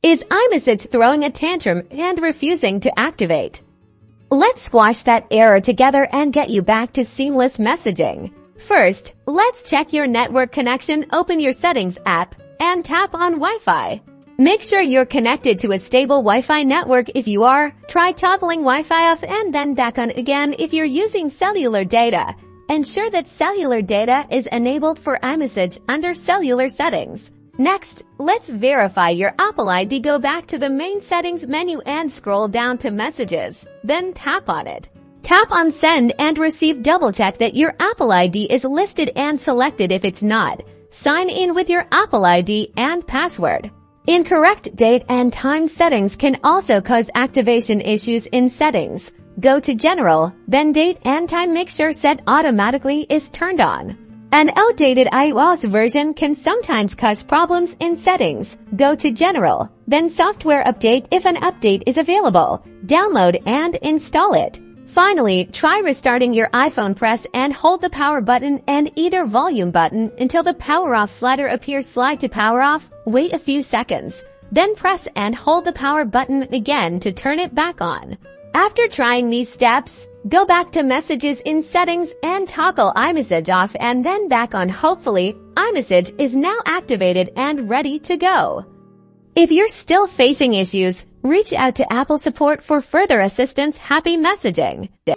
Is Imessage throwing a tantrum and refusing to activate? Let's squash that error together and get you back to seamless messaging. First, let's check your network connection. Open your Settings app and tap on Wi-Fi. Make sure you're connected to a stable Wi-Fi network. If you are, try toggling Wi-Fi off and then back on again if you're using cellular data. Ensure that cellular data is enabled for Imessage under Cellular Settings. Next, let's verify your Apple ID. Go back to the main settings menu and scroll down to Messages. Then tap on it. Tap on Send and Receive. Double check that your Apple ID is listed and selected. If it's not, sign in with your Apple ID and password. Incorrect date and time settings can also cause activation issues in settings. Go to General, then Date and Time. Make sure Set Automatically is turned on. An outdated iOS version can sometimes cause problems in settings. Go to General, then Software Update. If an update is available, download and install it. Finally, try restarting your iPhone. Press and hold the power button and either volume button until the power off slider appears. Slide to power off, wait a few seconds, then press and hold the power button again to turn it back on. After trying these steps, go back to Messages in Settings and toggle Imessage off and then back on. Hopefully, Imessage is now activated and ready to go. If you're still facing issues, reach out to Apple support for further assistance. Happy messaging!